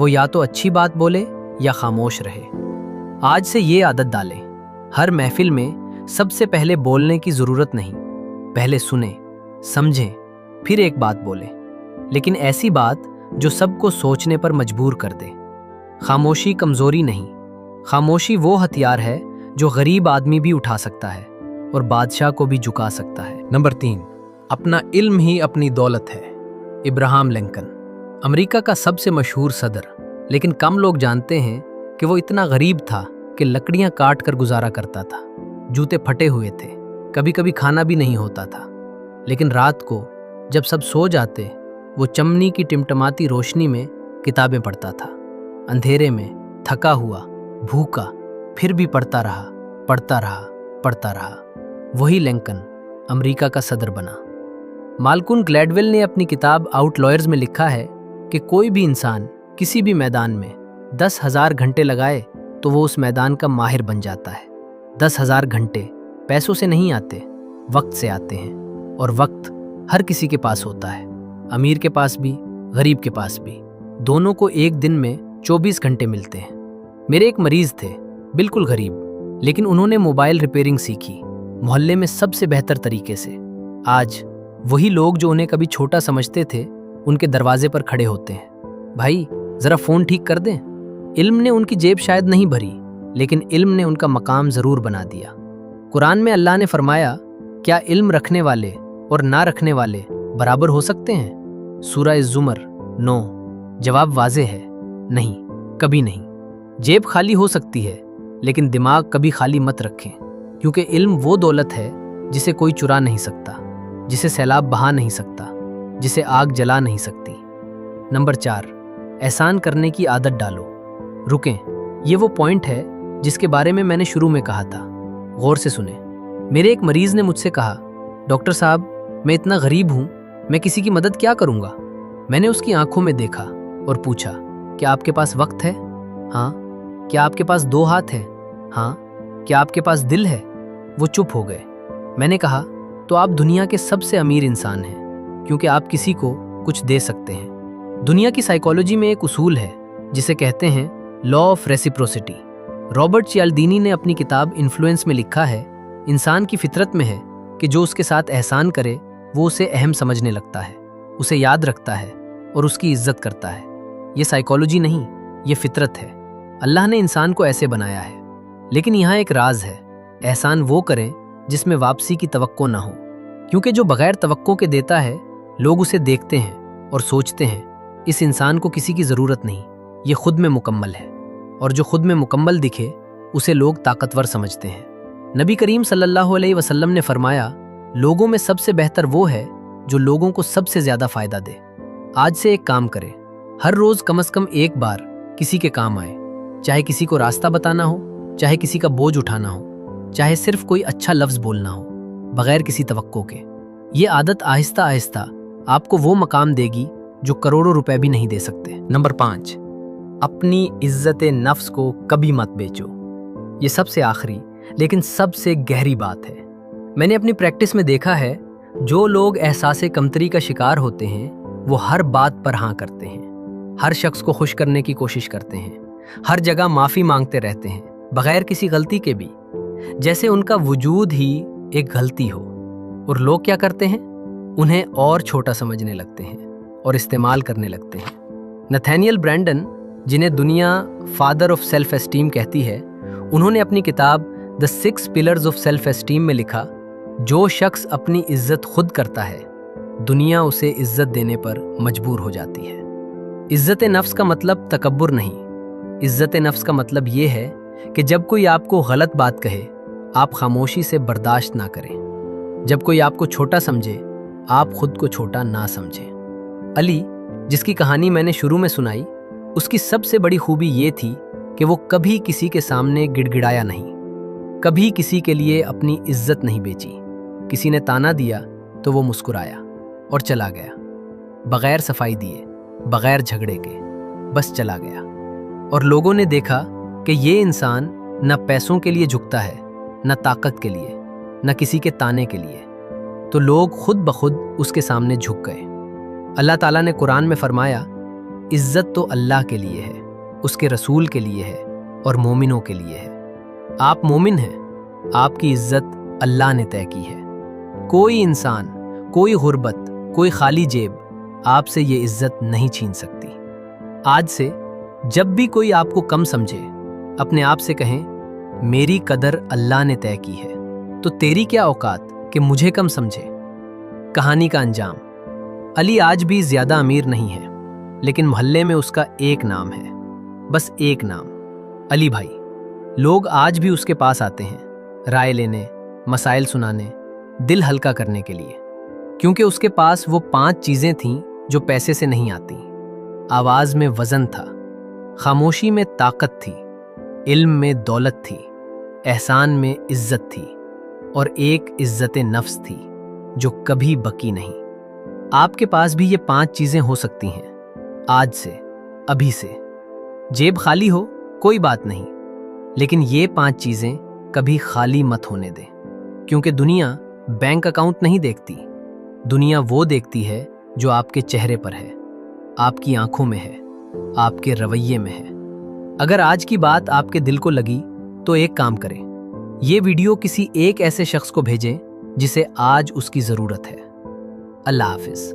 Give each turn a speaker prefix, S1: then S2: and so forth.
S1: وہ یا تو اچھی بات بولے یا خاموش رہے۔ آج سے یہ عادت ڈالیں، ہر محفل میں سب سے پہلے بولنے کی ضرورت نہیں، پہلے سنیں، سمجھیں، پھر ایک بات بولیں، لیکن ایسی بات جو سب کو سوچنے پر مجبور کر دے۔ خاموشی کمزوری نہیں، خاموشی وہ ہتھیار ہے جو غریب آدمی بھی اٹھا سکتا ہے اور بادشاہ کو بھی جھکا سکتا ہے۔ نمبر 3، اپنا علم ہی اپنی دولت ہے۔ ابراہم لنکن، امریکہ کا سب سے مشہور صدر، لیکن کم لوگ جانتے ہیں کہ وہ اتنا غریب تھا کہ لکڑیاں کاٹ کر گزارا کرتا تھا، جوتے پھٹے ہوئے تھے، کبھی کبھی کھانا بھی نہیں ہوتا تھا، لیکن رات کو جب سب سو جاتے وہ چمنی کی ٹمٹماتی روشنی میں کتابیں پڑھتا تھا، اندھیرے میں، تھکا ہوا، بھوکا، پھر بھی پڑھتا رہا، پڑھتا رہا، پڑھتا رہا۔ وہی لنکن امریکہ کا صدر بنا۔ مالکم گلیڈویل نے اپنی کتاب آؤٹ لائرز میں لکھا ہے کہ کوئی بھی انسان کسی بھی میدان میں 10,000 گھنٹے لگائے تو وہ اس میدان کا ماہر بن جاتا ہے۔ 10,000 گھنٹے پیسوں سے نہیں آتے، وقت سے آتے ہیں، اور وقت ہر کسی کے پاس ہوتا ہے، امیر کے پاس بھی، غریب کے پاس بھی، دونوں کو ایک دن میں 24 گھنٹے ملتے ہیں۔ میرے ایک مریض تھے، بالکل غریب، لیکن انہوں نے موبائل ریپیئرنگ سیکھی، محلے میں سب سے بہتر طریقے سے۔ آج وہی لوگ جو انہیں کبھی چھوٹا سمجھتے تھے ان کے دروازے پر کھڑے ہوتے ہیں، بھائی ذرا فون ٹھیک کر دیں۔ علم نے ان کی جیب شاید نہیں بھری، لیکن علم نے ان کا مقام ضرور بنا دیا۔ قرآن میں اللہ نے فرمایا، کیا علم رکھنے والے اور نہ رکھنے والے برابر ہو سکتے ہیں؟ سورہ الزمر 9۔ جواب واضح ہے، نہیں، کبھی نہیں۔ جیب خالی ہو سکتی ہے، لیکن دماغ کبھی خالی مت رکھیں، کیونکہ علم وہ دولت ہے جسے کوئی چرا نہیں سکتا، جسے سیلاب بہا نہیں سکتا، جسے آگ جلا نہیں سکتی۔ نمبر 4، احسان کرنے کی عادت ڈالو۔ رکیں، یہ وہ پوائنٹ ہے جس کے بارے میں نے شروع میں کہا تھا، غور سے سنیں۔ میرے ایک مریض نے مجھ سے کہا، ڈاکٹر صاحب میں اتنا غریب ہوں، میں کسی کی مدد کیا کروں گا؟ میں نے اس کی آنکھوں میں دیکھا اور پوچھا، کیا آپ کے پاس وقت ہے؟ ہاں۔ کیا آپ کے پاس 2 ہاتھ ہیں؟ ہاں۔ کیا آپ کے پاس دل ہے؟ وہ چپ ہو گئے۔ میں نے کہا، تو آپ دنیا کے سب سے امیر انسان ہیں، کیونکہ آپ کسی کو کچھ دے سکتے ہیں۔ دنیا کی سائیکالوجی میں ایک اصول ہے جسے کہتے ہیں لا آف ریسیپروسٹی۔ رابرٹ چیالدینی نے اپنی کتاب انفلوئنس میں لکھا ہے، انسان کی فطرت میں ہے کہ جو اس کے ساتھ احسان کرے وہ اسے اہم سمجھنے لگتا ہے، اسے یاد رکھتا ہے اور اس کی عزت کرتا ہے۔ یہ سائیکالوجی نہیں، یہ فطرت ہے۔ اللہ نے انسان کو ایسے بنایا ہے، لیکن یہاں ایک راز ہے، احسان وہ کریں جس میں واپسی کی توقع نہ ہو، کیونکہ جو بغیر توقع کے دیتا ہے لوگ اسے دیکھتے ہیں اور سوچتے ہیں اس انسان کو کسی کی ضرورت نہیں، یہ خود میں مکمل ہے، اور جو خود میں مکمل دکھے اسے لوگ طاقتور سمجھتے ہیں۔ نبی کریم صلی اللہ علیہ وسلم نے فرمایا، لوگوں میں سب سے بہتر وہ ہے جو لوگوں کو سب سے زیادہ فائدہ دے۔ آج سے ایک کام کرے، ہر روز کم از کم ایک بار کسی کے کام آئے، چاہے کسی کو راستہ بتانا ہو، چاہے کسی کا بوجھ اٹھانا ہو، چاہے صرف کوئی اچھا لفظ بولنا ہو، بغیر کسی توقع کے۔ یہ عادت آہستہ آہستہ آپ کو وہ مقام دے گی جو کروڑوں روپے بھی نہیں دے سکتے۔ نمبر 5، اپنی عزت نفس کو کبھی مت بیچو۔ یہ سب سے آخری لیکن سب سے گہری بات ہے۔ میں نے اپنی پریکٹس میں دیکھا ہے، جو لوگ احساس کمتری کا شکار ہوتے ہیں وہ ہر بات پر ہاں کرتے ہیں، ہر شخص کو خوش کرنے کی کوشش کرتے ہیں، ہر جگہ معافی مانگتے رہتے ہیں بغیر کسی غلطی کے بھی، جیسے ان کا وجود ہی ایک غلطی ہو۔ اور لوگ کیا کرتے ہیں؟ انہیں اور چھوٹا سمجھنے لگتے ہیں اور استعمال کرنے لگتے ہیں۔ نتھینیل برینڈن، جنہیں دنیا فادر آف سیلف اسٹیم کہتی ہے، انہوں نے اپنی کتاب The 6 Pillars of Self Esteem میں لکھا، جو شخص اپنی عزت خود کرتا ہے دنیا اسے عزت دینے پر مجبور ہو جاتی ہے۔ عزت نفس کا مطلب تکبر نہیں، عزت نفس کا مطلب یہ ہے کہ جب کوئی آپ کو غلط بات کہے آپ خاموشی سے برداشت نہ کریں، جب کوئی آپ کو چھوٹا سمجھے آپ خود کو چھوٹا نہ سمجھیں۔ علی، جس کی کہانی میں نے شروع میں سنائی، اس کی سب سے بڑی خوبی یہ تھی کہ وہ کبھی کسی کے سامنے گڑ گڑایا نہیں، کبھی کسی کے لیے اپنی عزت نہیں بیچی۔ کسی نے تانا دیا تو وہ مسکرایا اور چلا گیا، بغیر صفائی دیے، بغیر جھگڑے کے، بس چلا گیا۔ اور لوگوں نے دیکھا کہ یہ انسان نہ پیسوں کے لیے جھکتا ہے، نہ طاقت کے لیے، نہ کسی کے تانے کے لیے، تو لوگ خود بخود اس کے سامنے جھک گئے۔ اللہ تعالیٰ نے قرآن میں فرمایا، عزت تو اللہ کے لیے ہے، اس کے رسول کے لیے ہے اور مومنوں کے لیے ہے۔ آپ مومن ہیں، آپ کی عزت اللہ نے طے کی ہے۔ کوئی انسان، کوئی غربت، کوئی خالی جیب آپ سے یہ عزت نہیں چھین سکتی۔ آج سے جب بھی کوئی آپ کو کم سمجھے، اپنے آپ سے کہیں میری قدر اللہ نے طے کی ہے، تو تیری کیا اوقات کہ مجھے کم سمجھے۔ کہانی کا انجام۔ علی آج بھی زیادہ امیر نہیں ہے، لیکن محلے میں اس کا ایک نام ہے، بس ایک نام، علی بھائی۔ لوگ آج بھی اس کے پاس آتے ہیں، رائے لینے، مسائل سنانے، دل ہلکا کرنے کے لیے، کیونکہ اس کے پاس وہ 5 چیزیں تھیں جو پیسے سے نہیں آتی۔ آواز میں وزن تھا، خاموشی میں طاقت تھی، علم میں دولت تھی، احسان میں عزت تھی، اور ایک عزت نفس تھی جو کبھی بکی نہیں۔ آپ کے پاس بھی یہ 5 چیزیں ہو سکتی ہیں، آج سے، ابھی سے۔ جیب خالی ہو کوئی بات نہیں، لیکن یہ 5 چیزیں کبھی خالی مت ہونے دیں، کیونکہ دنیا بینک اکاؤنٹ نہیں دیکھتی، دنیا وہ دیکھتی ہے جو آپ کے چہرے پر ہے، آپ کی آنکھوں میں ہے، آپ کے رویے میں ہے۔ اگر آج کی بات آپ کے دل کو لگی تو ایک کام کریں، یہ ویڈیو کسی ایک ایسے شخص کو بھیجیں جسے آج اس کی ضرورت ہے۔ اللہ حافظ۔